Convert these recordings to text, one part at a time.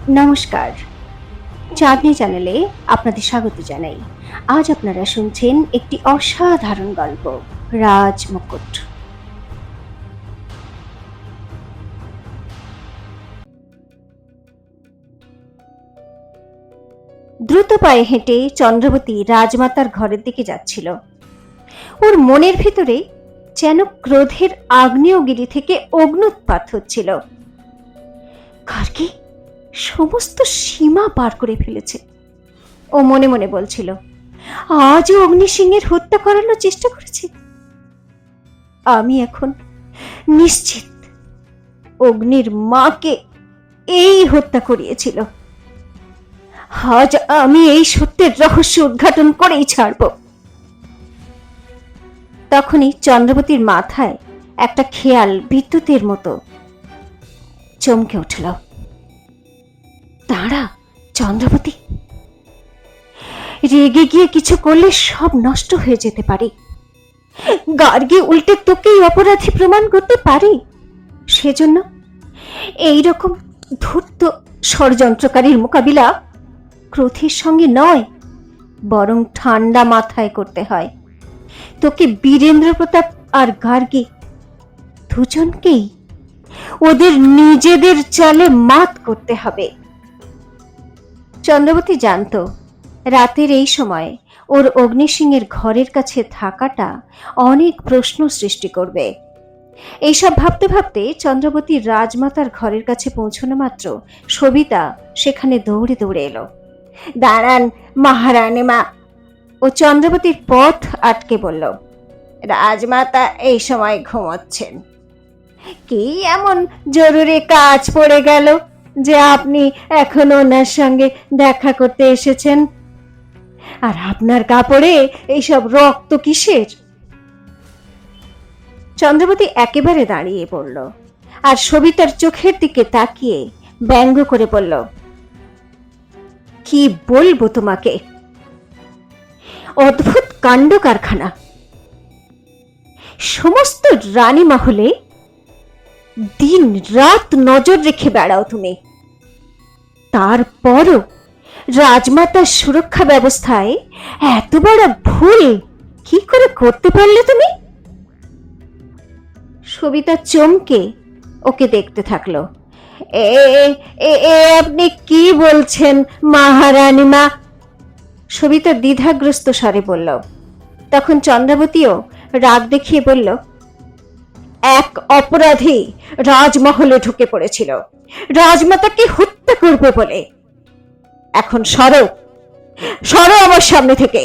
নমস্কার, চাঁদনি চ্যানেলে আপনাদের স্বাগত জানাই। আজ আপনারা শুনছেন একটি অসাধারণ গল্প, রাজমুকুট। দ্রুত পায়ে হেঁটে চন্দ্রবতী রাজমাতার ঘরের দিকে যাচ্ছিল। ওর মনের ভিতরে যেন ক্রোধের আগ্নেয়গিরি থেকে অগ্ন্যুৎপাত হচ্ছিল। গার্গী সমস্ত সীমা পার করে ফেলেছে, ও মনে মনে বলছিল। আজও অগ্নিসিংহের হত্যা করানোর চেষ্টা করেছে। আমি এখন নিশ্চিত অগ্নির মাকে এই হত্যা করিয়েছিল। আজ আমি এই সত্যের রহস্য উদ্ঘাটন করেই ছাড়ব। তখনই চন্দ্রবতীর মাথায় একটা খেয়াল বিদ্যুতের মতো চমকে উঠল। দাঁড়া চন্দ্রবতী, রেগে গিয়ে কিছু করলে সব নষ্ট হয়ে যেতে পারে। গার্গী উল্টে তোকেই অপরাধী প্রমাণ করতে পারে। সেজন্য এইরকম ধূর্ত ষড়যন্ত্রকারীর মোকাবিলা ক্রোধের সঙ্গে নয়, বরং ঠান্ডা মাথায় করতে হয়। তোকে বীরেন্দ্র প্রতাপ আর গার্গী দুজনকেই ওদের নিজেদের চালে মাত করতে হবে। চন্দ্রবতী জানত রাতের এই সময় ওর অগ্নিসিংহের ঘরের কাছে থাকাটা অনেক প্রশ্ন সৃষ্টি করবে। এইসব ভাবতে ভাবতে চন্দ্রবতী রাজমাতার ঘরের কাছে পৌঁছানো মাত্র সবিতা সেখানে দৌড়ে দৌড়ে এলো। দাঁড়ান মহারানী মা, ও চন্দ্রবতীর পথ আটকে বলল। রাজমাতা এই সময় ঘুমোচ্ছেন। কি এমন জরুরি কাজ পড়ে গেল যে আপনি এখন ওনার সঙ্গে দেখা করতে এসেছেন? আর আপনার কাপড়ে এইসব রক্ত কিসের? চন্দ্রবতী একেবারে দাঁড়িয়ে পড়ল আর সবিতার চোখের দিকে তাকিয়ে ব্যঙ্গ করে বলল, কি বলবো তোমাকে? অদ্ভুত কাণ্ড কারখানা। সমস্ত রানী মহলে দিন রাত নজর রেখে বেড়াও তুমি, তারপরও রাজমাতার সুরক্ষা ব্যবস্থায় এত বড় ভুল কি করে করতে পারলে তুমি? সবিতা চমকে ওকে দেখতে থাকলো। আপনি কি বলছেন মহারানী মা? সবিতা দ্বিধাগ্রস্ত স্বরে বলল। তখন চন্দ্রাবতীও রাগ দেখিয়ে বলল, এক অপরাধী রাজমহলে ঢুকে পড়েছিল রাজমাতাকে হত্যা করবে বলে। এখন সরো সরো আমার সামনে থেকে,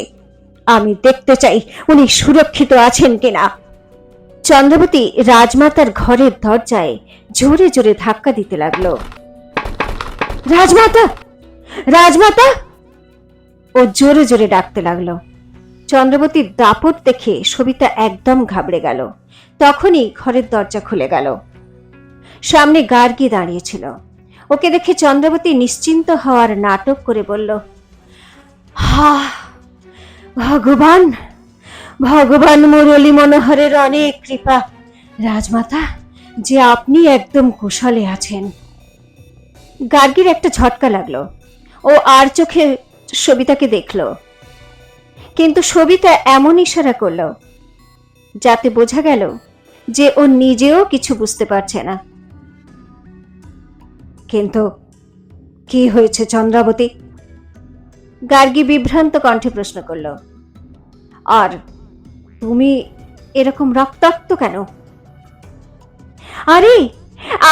আমি দেখতে চাই উনি সুরক্ষিত আছেন কিনা। চন্দ্রবতী রাজমাতার ঘরের দরজায় জোরে জোরে ধাক্কা দিতে লাগলো। রাজমাতা, রাজমাতা, ও জোরে জোরে ডাকতে লাগলো। চন্দ্রবতীর দাপট দেখে সবিতা একদম ঘাবড়ে গেল। তখনই ঘরের দরজা খুলে গেল। সামনে গার্গী দাঁড়িয়েছিল। ওকে দেখে চন্দ্রবতী নিশ্চিন্ত হওয়ার নাটক করে বলল, হা, ভগবান ভগবান মুরলী মনোহরের অনেক কৃপা রাজমাতা যে আপনি একদম কুশলে আছেন। গার্গীর একটা ঝটকা লাগলো। ও আর চোখে সবিতাকে দেখল, কিন্তু সবিতা এমন ইশারা করল যাতে বোঝা গেল যে ও নিজেও কিছু বুঝতে পারছে না। কিন্তু কি হয়েছে চন্দ্রাবতী? গার্গী বিভ্রান্ত কণ্ঠে প্রশ্ন করল। আর তুমি এরকম রক্তাক্ত কেন? আরে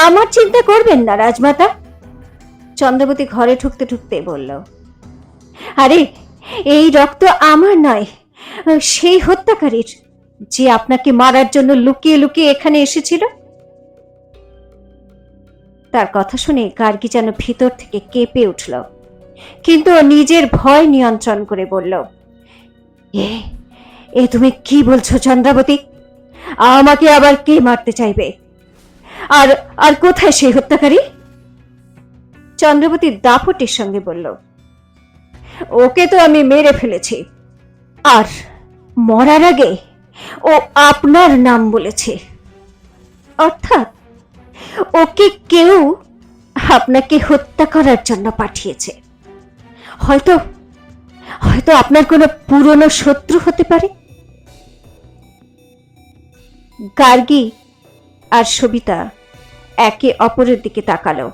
আমার চিন্তা করবেন না রাজমাতা, চন্দ্রাবতী ঘরে ঢুকতে ঢুকতে বলল। আরে এই রক্ত আমার নয়, সেই হত্যাকারীর, যে আপনাকে মারার জন্য লুকিয়ে লুকিয়ে এখানে এসেছিল। তার কথা শুনে গার্গী যেন ভিতর থেকে কেঁপে উঠল, কিন্তু নিজের ভয় নিয়ন্ত্রণ করে বলল, এ তুমি কি বলছো চন্দ্রাবতী? আমাকে আবার কে মারতে চাইবে? আর আর কোথায় সেই হত্যাকারী? চন্দ্রাবতী দাপটের সঙ্গে বলল, ওকে তো আমি মেরে ফেলেছি, আর মরার আগে ও আপনার নাম বলেছে। অর্থাৎ ওকে কেউ আপনাকে হত্যা করার জন্য পাঠিয়েছে। হয়তো হয়তো আপনার কোনো পুরনো শত্রু হতে পারে। গার্গী আর সবিতা একে অপরের দিকে তাকালো।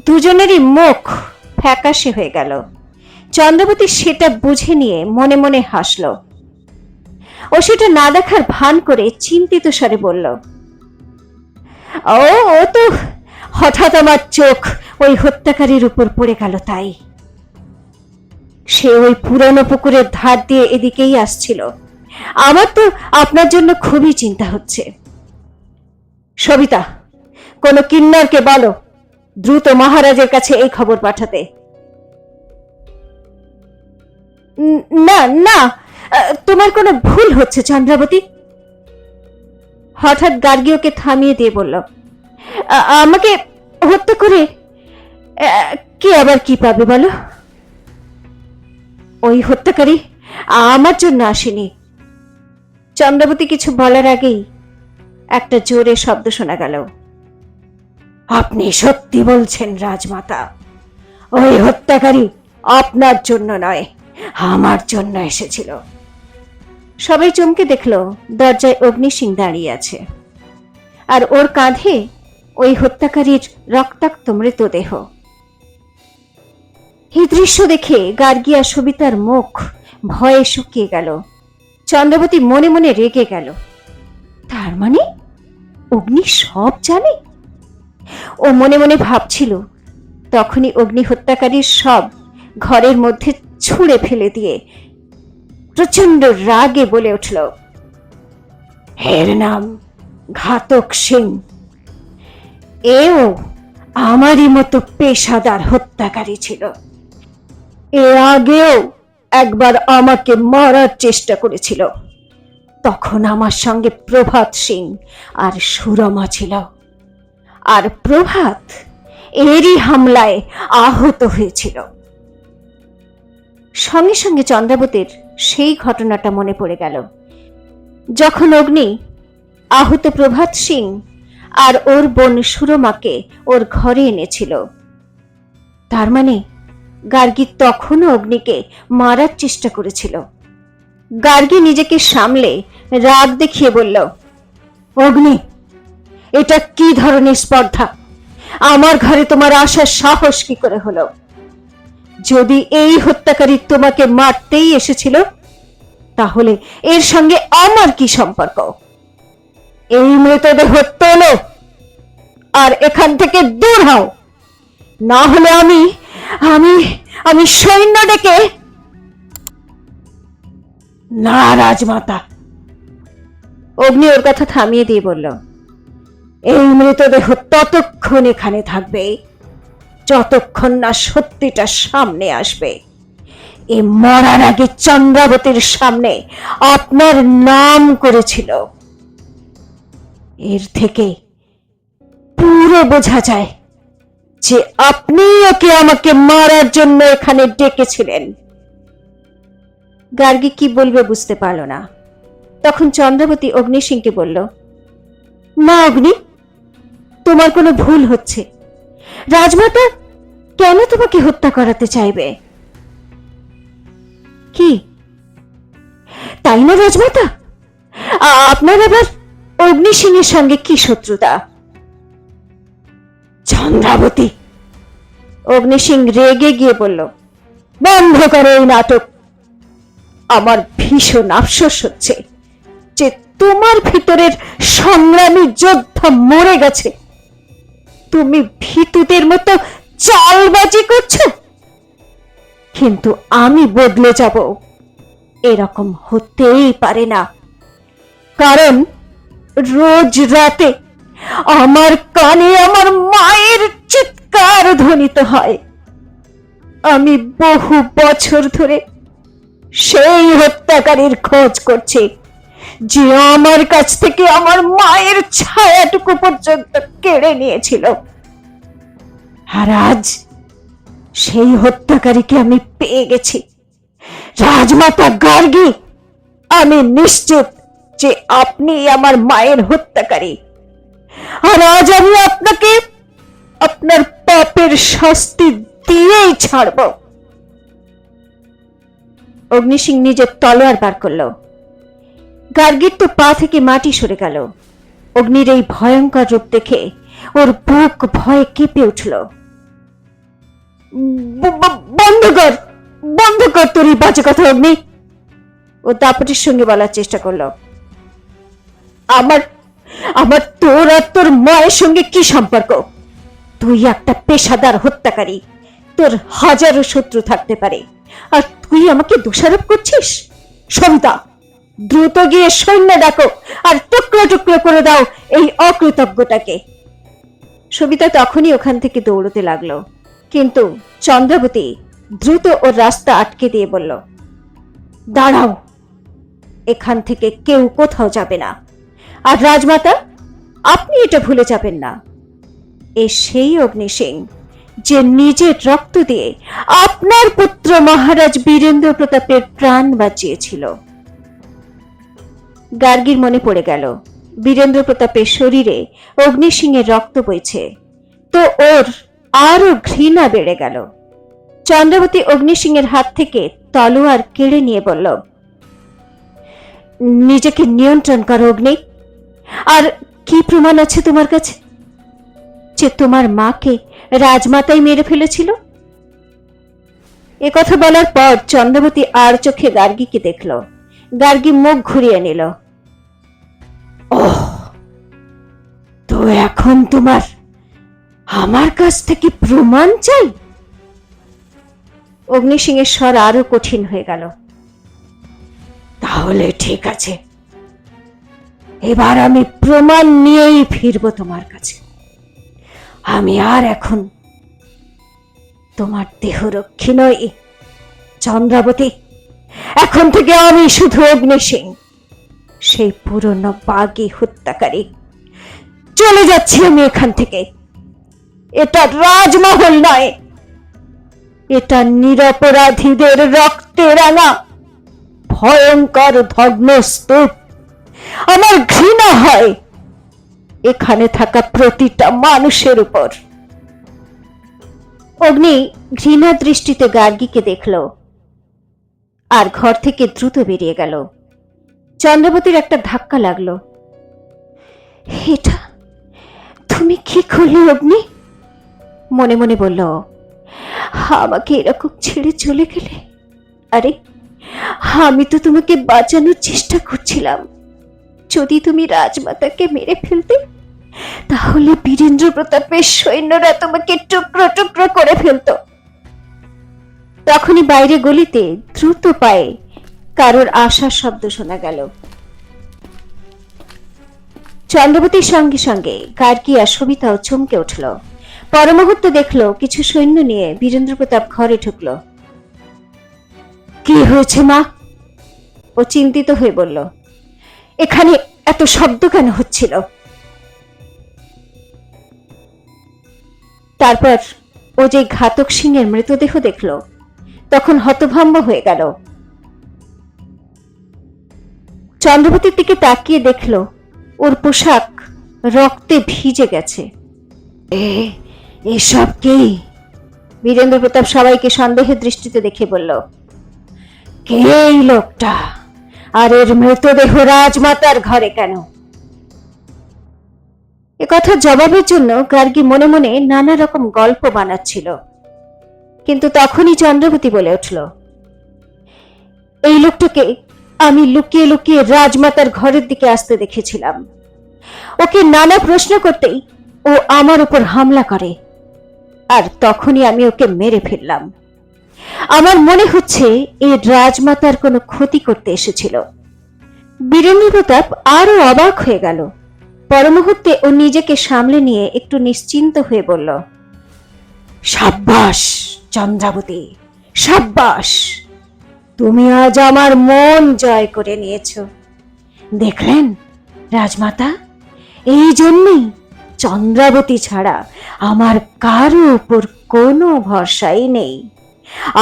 দুজনেরই মুখ ফ্যাকাশে হয়ে গেল। চন্দ্রবতী সেটা বুঝে নিয়ে মনে মনে হাসল। ও সেটা না দেখার ভান করে চিন্তিত স্বরে বলল, ও তো হঠাৎ আমার চোখ ওই হত্যাকারীর উপর পড়ে গেল, তাই। সে ওই পুরনো পুকুরের ধার দিয়ে এদিকেই আসছিল। আমার তো আপনার জন্য খুবই চিন্তা হচ্ছে। সবিতা, কোন কিন্নরকে বলো দ্রুত মহারাজের কাছে এই খবর পাঠাতে। না না, তোমার কোনো ভুল হচ্ছে চন্দ্রাবতী। হঠাৎ গার্গী ওকে থামিয়ে দিয়ে বলল, আমাকে হত্যা করে কে আবার কি পাবে বলো? ওই হত্যাকারী আমার জন্য আসেনি। চন্দ্রাবতী কিছু বলার আগেই একটা জোরে শব্দ শোনা গেল। আপনি সত্যি বলছেন রাজমাতা, ওই হত্যাকারী আপনার জন্য নয়, আমার জন্য এসেছিল। সবাই চমকে দেখলো দরজায় অগ্নি সিং দাঁড়িয়ে আছে, আর ওর কাঁধে ওই হত্যাকারীর রক্তাক্ত মৃতদেহ। এই দৃশ্য দেখে গার্গী আর সবিতার মুখ ভয়ে শুকিয়ে গেল। চন্দ্রাবতী মনে মনে রেগে গেল। তার মানে অগ্নি সব জানে। ও মনে মনে ভাবছিল, তখনই অগ্নি হত্যাকারীর সব ঘরের মধ্যে ছুঁড়ে ফেলে দিয়ে প্রচন্ড রাগে বলে উঠল, এর নাম ঘাতক সিং। এও আমারই মতো পেশাদার হত্যাকারী ছিল। এ আগেও একবার আমাকে মারার চেষ্টা করেছিল। তখন আমার সঙ্গে প্রভাত সিং আর সুরমা ছিল, আর প্রভাত এরই হামলায় আহত হয়েছিল। সঙ্গে সঙ্গে চন্দ্রাবতীর সেই ঘটনাটা মনে পড়ে গেল, যখন অগ্নি আহত প্রভাত সিং আর ওর বোন সুরমাকে ওর ঘরে এনেছিল। তার মানে গার্গী তখনও অগ্নিকে মারার চেষ্টা করেছিল। গার্গী নিজেকে সামলে রাগ দেখিয়ে বলল, অগ্নি, এটা কি ধরনের স্পর্ধা? আমার ঘরে তোমার আসার সাহস কি করে হলো? যদি এই হত্যাকারী তোমাকে মারতেই এসেছিল, তাহলে এর সঙ্গে আমার কি সম্পর্ক? এই মৃতদেহ তোলো আর এখান থেকে দূর হও, না হলে আমি আমি আমি সৈন্য ডেকে। না রাজমাতা, অগ্নি ওর কথা থামিয়ে দিয়ে বলল, এই মৃতদেহ ততক্ষণ এখানে থাকবে যতক্ষণ না সত্যিটা সামনে আসবে। এ মরার আগে চন্দ্রাবতীর সামনে আপনার নাম করেছিল। এর থেকে পুরো বোঝা যায় যে আপনি ওকে আমাকে মারার জন্য এখানে ডেকেছিলেন। গার্গী কি বলবে বুঝতে পারল না। তখন চন্দ্রাবতী অগ্নি সিংকে বলল, না অগ্নি, তোমার কোনো ভুল হচ্ছে। রাজমাতা কেন তোমাকে হত্যা করাতে চাইবে? কি তাই না রাজমাতা? আপনার আবার অগ্নি সিংহের সঙ্গে কি শত্রুতা? চন্দ্রাবতী, অগ্নি সিং রেগে গিয়ে বলল, বন্ধ করো এই নাটক। আমার ভীষণ আফসোস হচ্ছে যে তোমার ভিতরের সংগ্রামী যোদ্ধা মরে গেছে। তুমি ভীতুদের মতো চালবাজি করছো। কিন্তু আমি বদলে যাব, এরকম হতেই পারে না। কারণ রোজ রাতে আমার কানে আমার মায়ের চিৎকার ধ্বনিত হয়। আমি বহু বছর ধরে সেই হত্যাকারীর খোঁজ করছি, যে আমার কাছ থেকে আমার মায়ের ছায়াটুকু পর্যন্ত কেড়ে নিয়েছিল। আর আজ সেই হত্যাকারীকে আমি পেয়ে গেছি। রাজমাতা গার্গী, আমি নিশ্চিত যে আপনি আমার মায়ের হত্যাকারী। আর আজ আমি আপনাকে আপনার পাপের শাস্তি দিয়েই ছাড়ব। অগ্নিসিং নিজের তলোয়ার বার করল। গার্গীর তো পা থেকে মাটি সরে গেল। অগ্নির এই ভয়ঙ্কর রূপ দেখে ওর বুক ভয়ে কেঁপে উঠল। বন্ধ কর, বন্ধ কর তোর এই বাজে কথা অগ্নি, ও দাপটের সঙ্গে বলার চেষ্টা করলো। আমার আমার তোর আর তোর মায়ের সঙ্গে কি সম্পর্ক? তুই একটা পেশাদার হত্যাকারী, তোর হাজারো শত্রু থাকতে পারে, আর তুই আমাকে দোষারোপ করছিস? সবিতা, দ্রুত গিয়ে সৈন্য ডাকো আর টুকরো টুকরো করে দাও এই অকৃতজ্ঞটাকে। সবিতা তখনই ওখান থেকে দৌড়তে লাগলো, কিন্তু চন্দ্রাবতী দ্রুত ওর রাস্তা আটকে দিয়ে বলল, দাঁড়াও, এখান থেকে কেউ কোথাও যাবে না। আর রাজমাতা, আপনি এটা ভুলে যাবেন না, এ সেই অগ্নিসিং যে নিজের রক্ত দিয়ে আপনার পুত্র মহারাজ বীরেন্দ্র প্রতাপের প্রাণ বাঁচিয়েছিল। গার্গীর মনে পড়ে গেল বীরেন্দ্র প্রতাপের শরীরে অগ্নিসিংহের রক্ত বইছে, তো ওর আরো ঘৃণা বেড়ে গেল। চন্দ্রাবতী অগ্নিসিংহের হাত থেকে তলোয়ার কেড়ে নিয়ে বলল, নিজেকে নিয়ন্ত্রণ করো অগ্নি। আর কি প্রমাণ আছে তোমার কাছে যে তোমার মাকে রাজমাতাই মেরে ফেলেছিল? কথা বলার পর চন্দ্রাবতী আর চোখে গার্গীকে দেখল। গার্গী মুখ ঘুরিয়ে নিল। ওহ, তো এখন তোমার আমার কাছ থেকে প্রমাণ চাই? অগ্নিসিংহের স্বর আরো কঠিন হয়ে গেল। তাহলে ঠিক আছে, এবার আমি প্রমাণ নিয়েই ফিরব তোমার কাছে। আমি আর এখন তোমার দেহরক্ষী নই চন্দ্রাবতী, এখন থেকে আমি শুধু অগ্নিসিং, সেই পুরনো বাগী হত্যাকারী। চলে যাচ্ছি আমি এখান থেকে। এটা রাজমহল নয়, এটা নিরপরাধীদের রক্তে রাঙা ভয়ঙ্কর ধর্মস্তূপ। আমার ঘৃণা হয় এখানে থাকা প্রতিটা মানুষের উপর। অগ্নি ঘৃণা দৃষ্টিতে গার্গীকে দেখল আর ঘর থেকে দ্রুত বেরিয়ে গেল। চন্দ্রাবতীর একটা ধাক্কা লাগলো। এটা তুমি কি করলে অগ্নি? মনে মনে বলল, আমাকে এরকম ছেড়ে চলে গেলে? আরে, আমি তো তোমাকে বাঁচানোর চেষ্টা করছিলাম। যদি তুমি রাজমাতাকে মেরে ফেলতে, তাহলে বীরেন্দ্র প্রতাপের সৈন্যরা তোমাকে টুকরো টুকরো করে ফেলত। তখনই বাইরে গলিতে দ্রুত পায়ে কারোর আসার শব্দ শোনা গেল। চন্দ্রাবতীর সঙ্গে সঙ্গে গার্গী আর সবিতাও চমকে উঠল। পরমুহূর্তে দেখলো কিছু সৈন্য নিয়ে বীরেন্দ্র প্রতাপ ঘরে ঢুকলো। কি হয়েছে মা? ও চিন্তিত হয়ে বলল, এখানে এত শব্দ কেন হচ্ছিল? তারপর ও যে ঘাতক সিংহের মৃতদেহ দেখল, তখন হতভম্ব হয়ে গেল। চন্দ্রাবতীর দিকে তাকিয়ে দেখল ওর পোশাক রক্তে ভিজে গেছে। এসব কি? বীরেন্দ্র প্রতাপ সবাইকে সন্দেহের দৃষ্টিতে দেখে বলল, কে এই লোকটা, আর এর মৃতদেহ রাজমাতার ঘরে কেন? একথা জবাবের জন্য গার্গী মনে মনে নানা রকম গল্প বানাচ্ছিল, কিন্তু তখনই চন্দ্রাবতী বলে উঠল, এই লোকটাকে আমি লুকিয়ে লুকিয়ে রাজমাতার ঘরের দিকে আসতে দেখেছিলাম। ওকে নানা প্রশ্ন করতেই ও আমার উপর হামলা করে, আর তখনই আমি ওকে মেরে ফেললাম। আমার মনে হচ্ছে এই রাজমাতার কোনো ক্ষতি করতে এসেছিল। বীরেন্দ্র প্রতাপ আরো অবাক হয়ে গেল। পরমুহূর্তে ও নিজেকে সামলে নিয়ে একটু নিশ্চিন্ত হয়ে বলল, সাব্বাস চন্দ্রাবতী, সাব্বাস, তুমি আজ আমার মন জয় করে নিয়েছ। দেখলেন রাজমাতা, এই জন্যই চন্দ্রাবতী ছাড়া আমার কারো উপর কোনো ভরসাই নেই।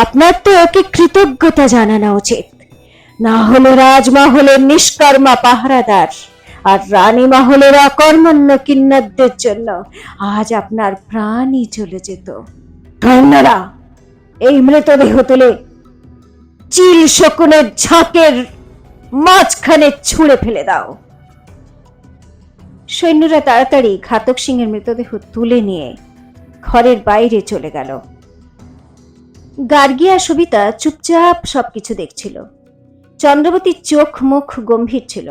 আপনার তো ওকে কৃতজ্ঞতা জানানো উচিত, না হলে রাজমহলের নিষ্কর্মা পাহারাদার আর রানী মহলের অকর্মণ্য কিন্নরদের জন্য আজ আপনার প্রাণই চলে যেত। কন্যারা, এই মৃতদেহ তুলে চিল শকুনের ঝাঁকের মাঝখানে ছুঁড়ে ফেলে দাও। সৈন্যরা তাড়াতাড়ি ঘাতক সিংহের মৃতদেহ তুলে নিয়ে ঘরের বাইরে চলে গেল। গার্গী আর সবিতা চুপচাপ সবকিছু দেখছিল। চন্দ্রবতীর চোখ মুখ গম্ভীর ছিল।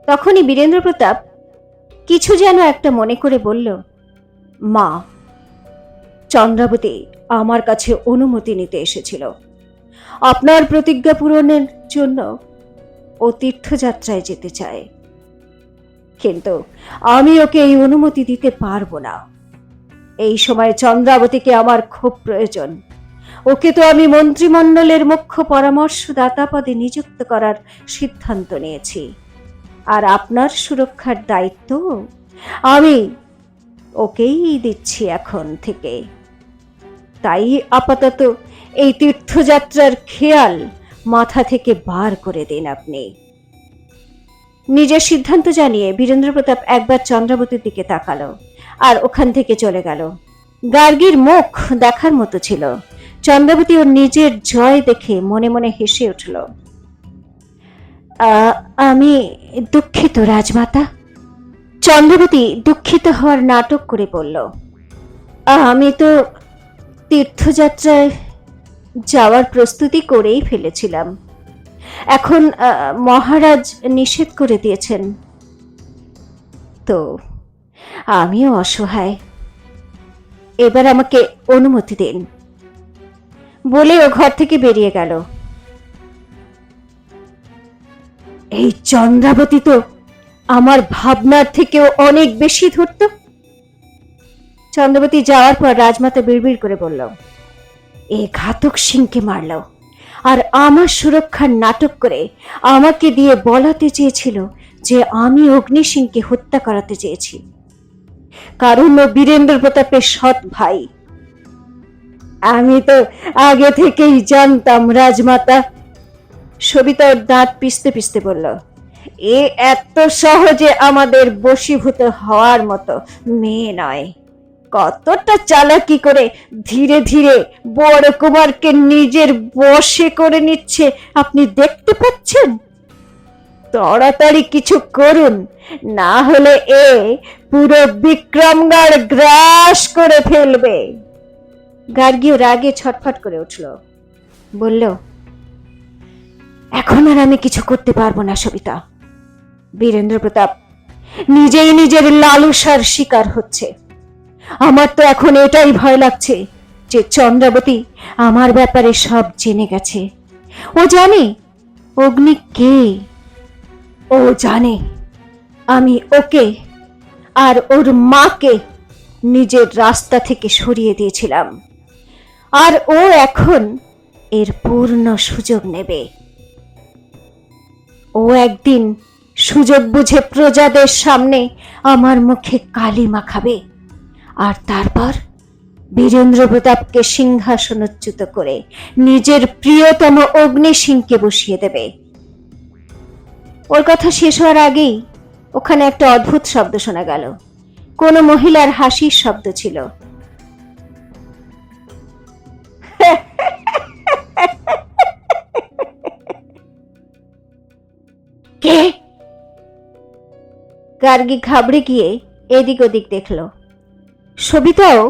তখনই বীরেন্দ্র প্রতাপ কিছু যেন একটা মনে করে বলল, মা, চন্দ্রাবতী আমার কাছে অনুমতি নিতে এসেছিল। আপনার প্রতিজ্ঞা পূরণের জন্য ও তীর্থযাত্রায় যেতে চায়, কিন্তু আমি ওকে এই অনুমতি দিতে পারবো না। এই সময় চন্দ্রাবতীকে আমার খুব প্রয়োজন। ওকে তো আমি মন্ত্রিমণ্ডলের মুখ্য পরামর্শদাতা পদে নিযুক্ত করার সিদ্ধান্ত নিয়েছি, আর আপনার সুরক্ষার দায়িত্ব আমি ওকেই দিচ্ছি এখন থেকে। তাই আপাতত এই তীর্থযাত্রার খেয়াল মাথা থেকে বার করে দিন আপনি। নিজের সিদ্ধান্ত জানিয়ে বীরেন্দ্র প্রতাপ একবার চন্দ্রাবতীর দিকে তাকালো আর ওখান থেকে চলে গেল। গার্গীর মুখ দেখার মতো ছিল। চন্দ্রাবতী ওর নিজের জয় দেখে মনে মনে হেসে উঠল। আমি দুঃখিত রাজমাতা। চন্দ্রাবতী দুঃখিত হওয়ার নাটক করে বলল, আমি তো তীর্থযাত্রায় যাওয়ার প্রস্তুতি করেই ফেলেছিলাম। এখন মহারাজ নিষেধ করে দিয়েছেন তো আমিও অসহায়। এবার আমাকে অনুমতি দিন। বলে ও ঘর থেকে বেরিয়ে গেল। এই চন্দ্রাবতী তো আমার ভাবনার থেকেও অনেক বেশি ধূর্ত। চন্দ্রাবতী যাওয়ার পর রাজমাতা বিড়বিড় করে বলল, এ ঘাতক সিংকে মারল আর আমার সুরক্ষার নাটক করে আমাকে দিয়ে বলাতে চেয়েছিল যে আমি অগ্নি সিংকে হত্যা করাতে চেয়েছি, কারণ ও বীরেন্দ্র প্রতাপের সৎ ভাই। আমি তো আগে থেকেই জানতাম রাজমাতা। সবিতা ওর দাঁত পিষতে পিষতে বলল, এ এত সহজে আমাদের বশীভূত হওয়ার মতো মেয়ে নয়। কতটা চালাকি করে ধীরে ধীরে বড় কুমারকে নিজের বশে করে নিচ্ছে আপনি দেখতে পাচ্ছেন। তাড়াতাড়ি কিছু করুন, না হলে এ পুরো বিক্রমগড় গ্রাস করে ফেলবে। গার্গীও রাগে ছটফট করে উঠল, বলল, এখন আর আমি কিছু করতে পারবো না সবিতা। বীরেন্দ্র প্রতাপ নিজেই নিজের লালসার শিকার হচ্ছে। আমার তো এখন এটাই ভয় লাগছে যে চন্দ্রাবতী আমার ব্যাপারে সব জেনে গেছে। ও জানে অগ্নি কে। ও জানে আমি ওকে আর ওর মাকে নিজের রাস্তা থেকে সরিয়ে দিয়েছিলাম, আর ও এখন এর পূর্ণ সুযোগ নেবে। ও একদিন সুযোগ বুঝে প্রজাদের সামনে আমার মুখে কালি মাখাবে, আর তারপর বীরেন্দ্র প্রতাপকে সিংহাসনোচ্যুত করে নিজের প্রিয়তম অগ্নি সিংকে বসিয়ে দেবে। ওর কথা শেষ হওয়ার আগেই ওখানে একটা অদ্ভুত শব্দ শোনা গেল। কোন মহিলার হাসির শব্দ ছিল। কে? গার্গী ঘাবড়ে গিয়ে এদিক ওদিক দেখল। সবিতাও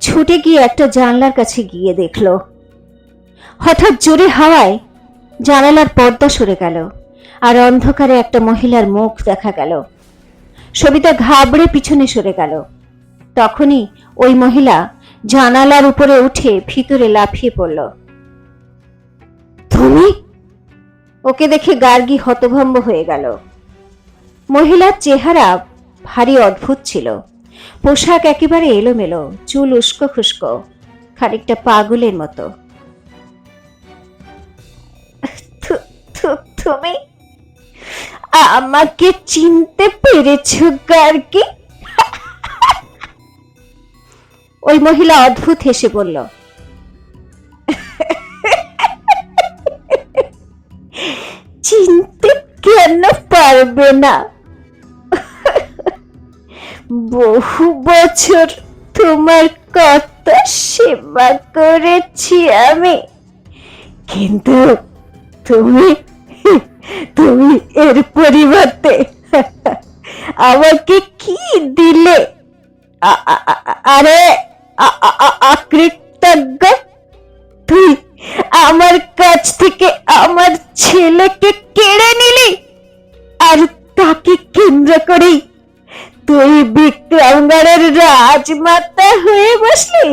ছুটে গিয়ে একটা জানলার কাছে গিয়ে দেখল। হঠাৎ জোরে হাওয়ায় জানালার পর্দা সরে গেল আর অন্ধকারে একটা মহিলার মুখ দেখা গেল। সবিতা ঘাবড়ে পিছনে সরে গেল। তখনই ওই মহিলা জানালার উপরে উঠে ভিতরে লাফিয়ে পড়ল। তুমি? ওকে দেখে গার্গী হতভম্ব হয়ে গেল। মহিলার চেহারা ভারী অদ্ভুত ছিল। পোশাক একেবারে এলোমেলো, চুল উস্কো খুস্কো, খানিকটা পাগলের মতো। তুমি আমাকে চিনতে পেরেছ গার্গী? ওই মহিলা অদ্ভুত হেসে বলল, চিনতে কেন পারবে না? বহু বছর তোমার কত সেবা করেছি আমি, কিন্তু তুমি তুমি এর পরিবর্তে আমাকে কি দিলে? আরে অকৃতজ্ঞ, তুই আমার কাছ থেকে আমার ছেলেকে কেড়ে নিলি, আর তাকে কেন্দ্র করেই তুই বিক্রমগড়ের রাজমাতা হয়ে বসলি।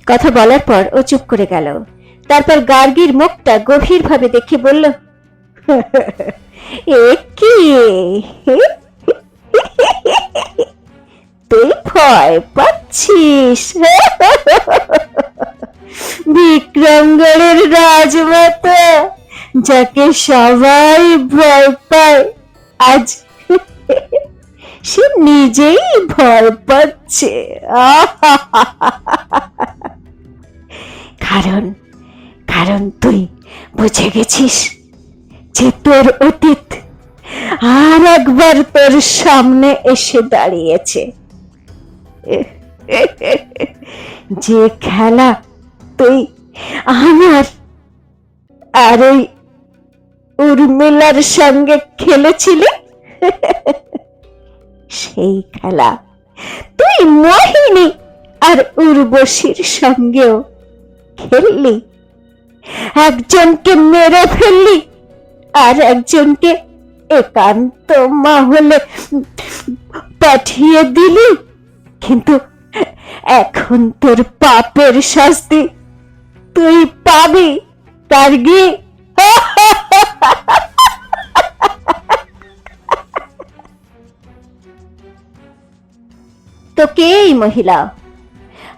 কথা বলার পর ও চুপ করে গেল। তারপর গার্গীর মুখটা গভীরভাবে দেখে বলল, এ কি, তুই ভয় পাচ্ছিস? বিক্রমগড়ের রাজমাতা, যাকে সবাই ভয় পায়, আজ সে নিজেই ভয় পাচ্ছে। কারণ কারণ তুই বুঝে গেছিস যে তোর অতীত আর একবার তোর সামনে এসে দাঁড়িয়েছে। যে খেলা তুই আমার আর ওই উর্মিলার সঙ্গে খেলেছিলি, সেই খেলা তুই মোহিনী আর উর্বশীর সঙ্গেও খেললি। একজনকে মেরে ফেললি আর একজনকে একান্ত মহলে পাঠিয়ে দিলি, কিন্তু এখন তোর পাপের শাস্তি তুই পাবি গার্গী। তো কে এই মহিলা,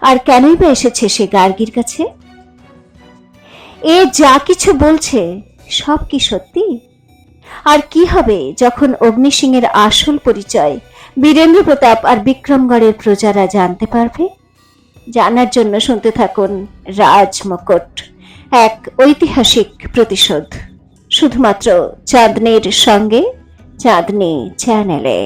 আর কেনই বা এসেছে সে গার্গীর কাছে? এ যা কিছু বলছে সব কি সত্যি? আর কি হবে যখন অগ্নি সিংহের আসল পরিচয় বীরেন্দ্র প্রতাপ আর বিক্রমগড়ের প্রজারা জানতে পারবে? জানার জন্য শুনতে থাকুন রাজমুকুট, এক ঐতিহাসিক প্রতিশোধ, শুধুমাত্র চাঁদনীর সঙ্গে চাঁদনী চ্যানেলে।